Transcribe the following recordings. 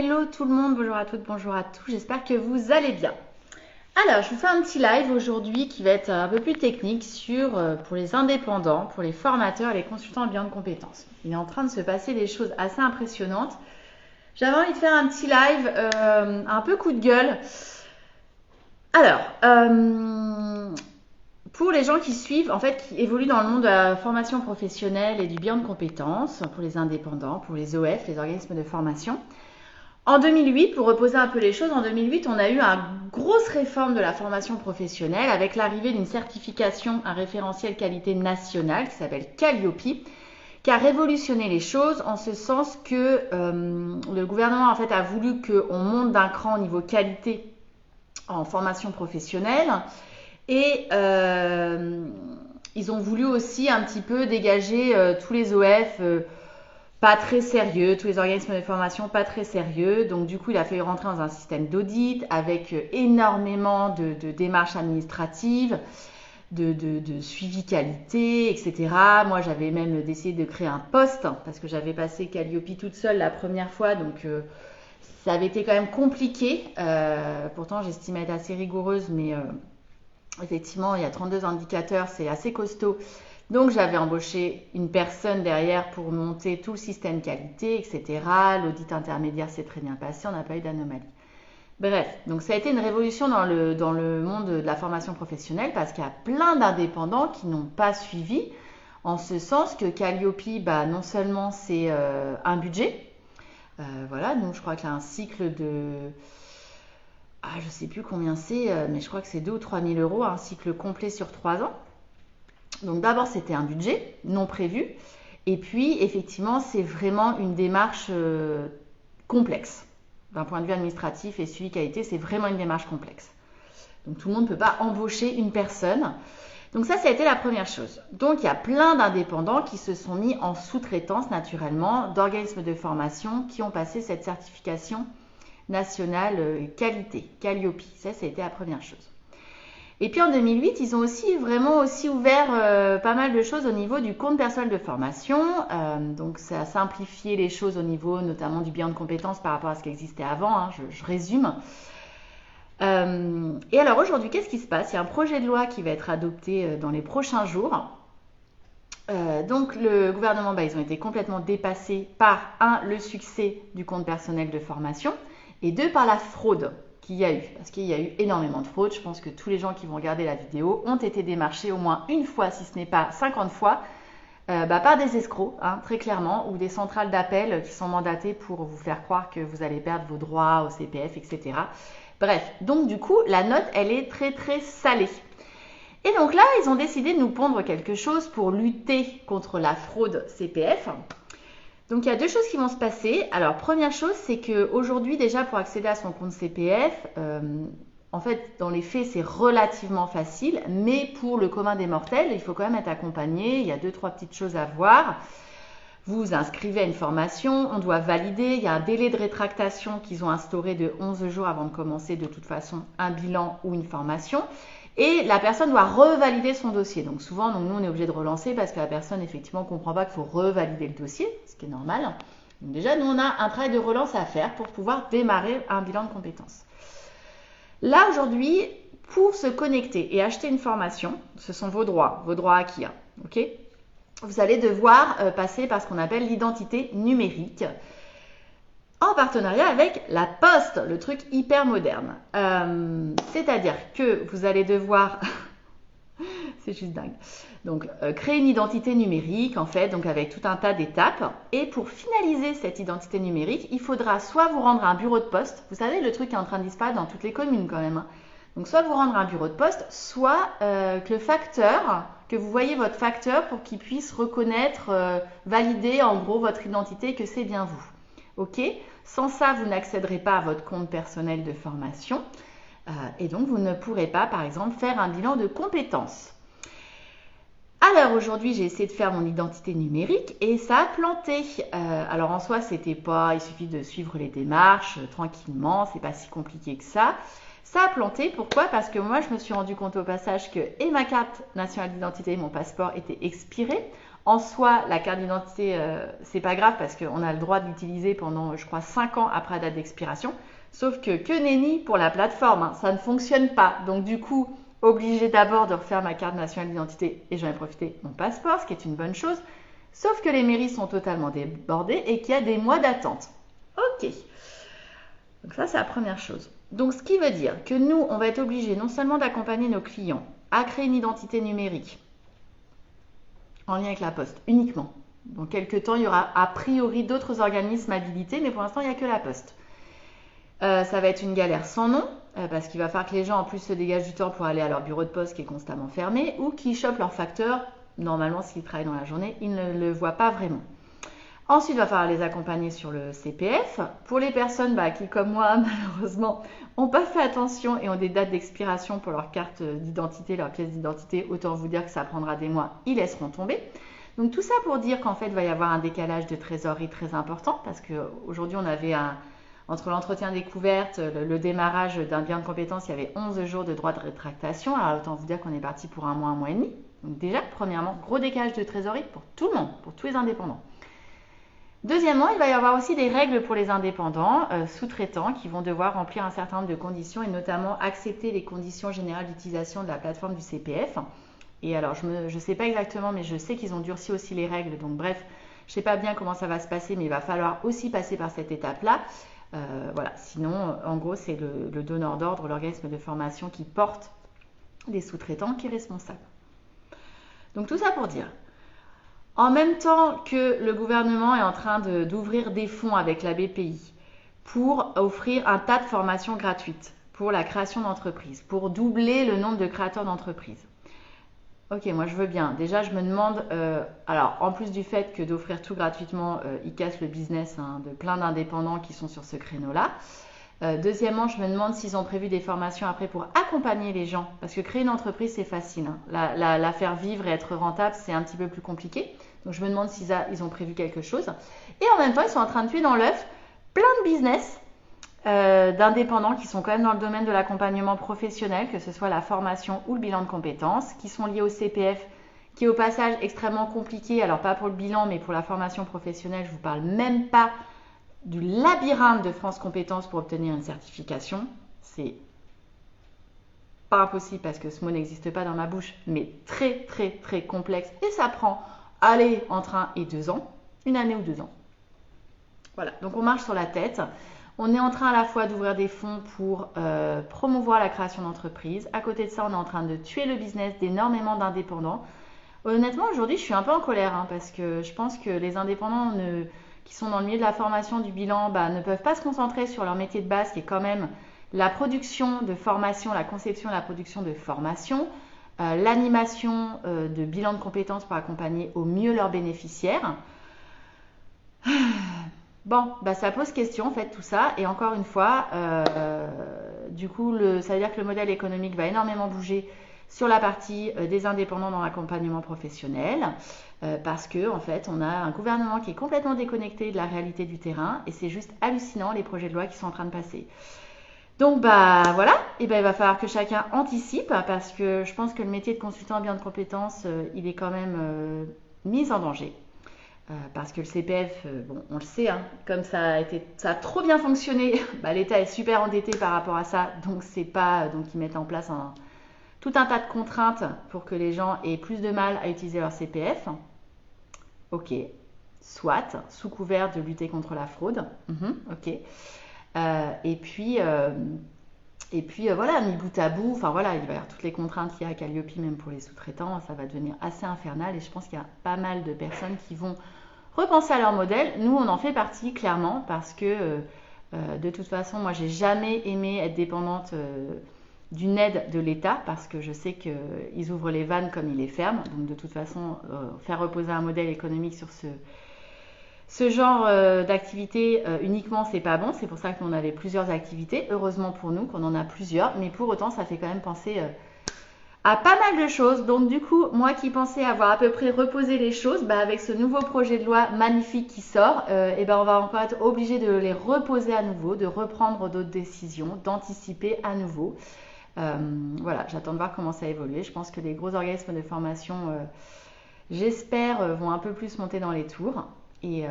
hello tout le monde, bonjour à toutes, bonjour à tous, j'espère que vous allez bien. Alors, je vous fais un petit live aujourd'hui qui va être un peu plus technique pour les indépendants, pour les formateurs et les consultants en bilan de compétences. Il est en train de se passer des choses assez impressionnantes. J'avais envie de faire un petit live un peu coup de gueule. Alors, pour les gens qui suivent, en fait, qui évoluent dans le monde de la formation professionnelle et du bilan de compétences, pour les indépendants, pour les OF, les organismes de formation, en 2008, pour reposer un peu les choses, en 2008, on a eu une grosse réforme de la formation professionnelle avec l'arrivée d'une certification, un référentiel qualité nationale qui s'appelle Calliope, qui a révolutionné les choses en ce sens que le gouvernement en fait a voulu qu'on monte d'un cran au niveau qualité en formation professionnelle et ils ont voulu aussi un petit peu dégager tous les OF pas très sérieux, tous les organismes de formation pas très sérieux. Donc du coup, il a fallu rentrer dans un système d'audit avec énormément de démarches administratives, de suivi qualité, etc. Moi, j'avais même décidé de créer un poste parce que j'avais passé Calliope toute seule la première fois. Donc ça avait été quand même compliqué. Pourtant, j'estimais être assez rigoureuse, mais effectivement, il y a 32 indicateurs, c'est assez costaud. Donc j'avais embauché une personne derrière pour monter tout le système qualité, etc. L'audit intermédiaire s'est très bien passé, on n'a pas eu d'anomalie. Bref, donc ça a été une révolution dans le monde de la formation professionnelle parce qu'il y a plein d'indépendants qui n'ont pas suivi, en ce sens que Calliope, non seulement c'est un budget, voilà, donc je crois qu'il y a un cycle de... je ne sais plus combien c'est, mais je crois que c'est 2 ou 3 000 euros, un cycle complet sur 3 ans. Donc d'abord, c'était un budget non prévu. Et puis, effectivement, c'est vraiment une démarche complexe. D'un point de vue administratif et suivi qualité, c'est vraiment une démarche complexe. Donc tout le monde ne peut pas embaucher une personne. Donc ça a été la première chose. Donc il y a plein d'indépendants qui se sont mis en sous-traitance naturellement d'organismes de formation qui ont passé cette certification nationale qualité, Calliope. Ça a été la première chose. Et puis en 2008, ils ont aussi ouvert pas mal de choses au niveau du compte personnel de formation. Donc ça a simplifié les choses au niveau notamment du bilan de compétences par rapport à ce qui existait avant. Je résume. Et alors aujourd'hui, qu'est-ce qui se passe? Il y a un projet de loi qui va être adopté dans les prochains jours. Donc le gouvernement, ils ont été complètement dépassés par le succès du compte personnel de formation et par la fraude qu'il y a eu, parce qu'il y a eu énormément de fraude. Je pense que tous les gens qui vont regarder la vidéo ont été démarchés au moins une fois, si ce n'est pas 50 fois, par des escrocs, très clairement, ou des centrales d'appel qui sont mandatées pour vous faire croire que vous allez perdre vos droits au CPF, etc. Bref, donc du coup, la note, elle est très très salée. Et donc là, ils ont décidé de nous pondre quelque chose pour lutter contre la fraude CPF. Donc il y a deux choses qui vont se passer. Alors première chose, c'est qu'aujourd'hui déjà pour accéder à son compte CPF, en fait dans les faits c'est relativement facile, mais pour le commun des mortels, il faut quand même être accompagné. Il y a 2-3 petites choses à voir. Vous vous inscrivez à une formation, on doit valider. Il y a un délai de rétractation qu'ils ont instauré de 11 jours avant de commencer de toute façon un bilan ou une formation. Et la personne doit revalider son dossier. Donc souvent, nous, on est obligé de relancer parce que la personne, effectivement, ne comprend pas qu'il faut revalider le dossier, ce qui est normal. Donc déjà, nous, on a un travail de relance à faire pour pouvoir démarrer un bilan de compétences. Là, aujourd'hui, pour se connecter et acheter une formation, ce sont vos droits acquis. Ok ? Vous allez devoir passer par ce qu'on appelle l'identité numérique, en partenariat avec la Poste, le truc hyper moderne. C'est-à-dire que vous allez devoir, c'est juste dingue, donc créer une identité numérique en fait, donc avec tout un tas d'étapes. Et pour finaliser cette identité numérique, il faudra soit vous rendre à un bureau de poste, vous savez le truc qui est en train de disparaître dans toutes les communes quand même. Donc soit vous rendre à un bureau de poste, soit que le facteur, que vous voyez votre facteur pour qu'il puisse reconnaître, valider en gros votre identité, que c'est bien vous. Ok ? Sans ça, vous n'accéderez pas à votre compte personnel de formation et donc vous ne pourrez pas, par exemple, faire un bilan de compétences. Alors aujourd'hui, j'ai essayé de faire mon identité numérique et ça a planté. Alors en soi, c'était pas, il suffit de suivre les démarches tranquillement, c'est pas si compliqué que ça. Ça a planté, pourquoi? Parce que moi, je me suis rendu compte au passage que et ma carte nationale d'identité et mon passeport étaient expirés. En soi, la carte d'identité, c'est pas grave parce qu'on a le droit de l'utiliser pendant, je crois, 5 ans après la date d'expiration. Sauf que nenni pour la plateforme, hein, ça ne fonctionne pas. Donc du coup, obligé d'abord de refaire ma carte nationale d'identité et j'en ai profité mon passeport, ce qui est une bonne chose. Sauf que les mairies sont totalement débordées et qu'il y a des mois d'attente. Ok. Donc ça, c'est la première chose. Donc ce qui veut dire que nous, on va être obligé non seulement d'accompagner nos clients à créer une identité numérique en lien avec la Poste, uniquement. Dans quelques temps, il y aura a priori d'autres organismes habilités, mais pour l'instant, il n'y a que la Poste. Ça va être une galère sans nom, parce qu'il va falloir que les gens en plus se dégagent du temps pour aller à leur bureau de poste qui est constamment fermé, ou qu'ils chopent leur facteur. Normalement, s'ils travaillent dans la journée, ils ne le voient pas vraiment. Ensuite, il va falloir les accompagner sur le CPF. Pour les personnes qui, comme moi, malheureusement, n'ont pas fait attention et ont des dates d'expiration pour leur carte d'identité, leur pièce d'identité, autant vous dire que ça prendra des mois, ils laisseront tomber. Donc tout ça pour dire qu'en fait, il va y avoir un décalage de trésorerie très important, parce qu'aujourd'hui, on avait entre l'entretien découverte, le démarrage d'un bien de compétence, il y avait 11 jours de droit de rétractation. Alors autant vous dire qu'on est parti pour un mois et demi. Donc déjà, premièrement, gros décalage de trésorerie pour tout le monde, pour tous les indépendants. Deuxièmement, il va y avoir aussi des règles pour les indépendants sous-traitants qui vont devoir remplir un certain nombre de conditions et notamment accepter les conditions générales d'utilisation de la plateforme du CPF. Et alors, je ne sais pas exactement, mais je sais qu'ils ont durci aussi les règles. Donc bref, je ne sais pas bien comment ça va se passer, mais il va falloir aussi passer par cette étape-là. Voilà. Sinon, en gros, c'est le donneur d'ordre, l'organisme de formation qui porte les sous-traitants qui est responsable. Donc tout ça pour dire, en même temps que le gouvernement est en train d'ouvrir des fonds avec la BPI pour offrir un tas de formations gratuites pour la création d'entreprises, pour doubler le nombre de créateurs d'entreprises. Ok, moi je veux bien. Déjà, je me demande, alors en plus du fait que d'offrir tout gratuitement, ils cassent le business de plein d'indépendants qui sont sur ce créneau-là. Deuxièmement, je me demande s'ils ont prévu des formations après pour accompagner les gens. Parce que créer une entreprise, c'est facile. La faire vivre et être rentable, c'est un petit peu plus compliqué. Donc je me demande s'ils ont prévu quelque chose. Et en même temps, ils sont en train de tuer dans l'œuf plein de business d'indépendants qui sont quand même dans le domaine de l'accompagnement professionnel, que ce soit la formation ou le bilan de compétences, qui sont liés au CPF, qui est au passage extrêmement compliqué. Alors pas pour le bilan, mais pour la formation professionnelle, je ne vous parle même pas du labyrinthe de France Compétences pour obtenir une certification. C'est pas impossible parce que ce mot n'existe pas dans ma bouche, mais très très très complexe et ça prend, allez, entre 1 et 2 ans, une année ou 2 ans. Voilà, donc on marche sur la tête. On est en train à la fois d'ouvrir des fonds pour promouvoir la création d'entreprises. À côté de ça, on est en train de tuer le business d'énormément d'indépendants. Honnêtement, aujourd'hui, je suis un peu en colère parce que je pense que les indépendants qui sont dans le milieu de la formation, du bilan, ne peuvent pas se concentrer sur leur métier de base qui est quand même la production de formation, la conception et la production de formation, l'animation de bilan de compétences pour accompagner au mieux leurs bénéficiaires. Bon, ça pose question en fait tout ça et encore une fois, du coup, ça veut dire que le modèle économique va énormément bouger sur la partie des indépendants dans l'accompagnement professionnel parce que en fait, on a un gouvernement qui est complètement déconnecté de la réalité du terrain et c'est juste hallucinant les projets de loi qui sont en train de passer. Donc voilà, et il va falloir que chacun anticipe parce que je pense que le métier de consultant en bilan de compétences, il est quand même mis en danger. Parce que le CPF, on le sait, comme ça a trop bien fonctionné, l'État est super endetté par rapport à ça, donc ils mettent en place tout un tas de contraintes pour que les gens aient plus de mal à utiliser leur CPF. Ok, soit, sous couvert de lutter contre la fraude. Ok. Et puis voilà, mis bout à bout, il va y avoir toutes les contraintes qu'il y a à Calliope, même pour les sous-traitants, ça va devenir assez infernal et je pense qu'il y a pas mal de personnes qui vont repenser à leur modèle. Nous, on en fait partie, clairement, parce que de toute façon, moi, j'ai jamais aimé être dépendante d'une aide de l'État, parce que je sais qu'ils ouvrent les vannes comme ils les ferment. Donc, de toute façon, faire reposer un modèle économique sur ce genre d'activité uniquement, c'est pas bon. C'est pour ça qu'on avait plusieurs activités. Heureusement pour nous qu'on en a plusieurs, mais pour autant, ça fait quand même penser à pas mal de choses. Donc du coup, moi qui pensais avoir à peu près reposé les choses, avec ce nouveau projet de loi magnifique qui sort, on va encore être obligé de les reposer à nouveau, de reprendre d'autres décisions, d'anticiper à nouveau. Voilà, j'attends de voir comment ça évolue. Je pense que les gros organismes de formation j'espère, vont un peu plus monter dans les tours. Et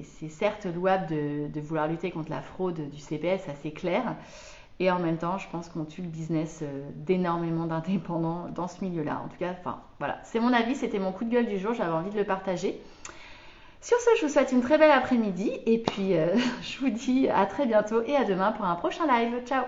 c'est certes louable de vouloir lutter contre la fraude du CPF, ça c'est clair. Et en même temps, je pense qu'on tue le business d'énormément d'indépendants dans ce milieu-là. En tout cas, enfin voilà, c'est mon avis, c'était mon coup de gueule du jour, j'avais envie de le partager. Sur ce, je vous souhaite une très belle après-midi et puis je vous dis à très bientôt et à demain pour un prochain live. Ciao!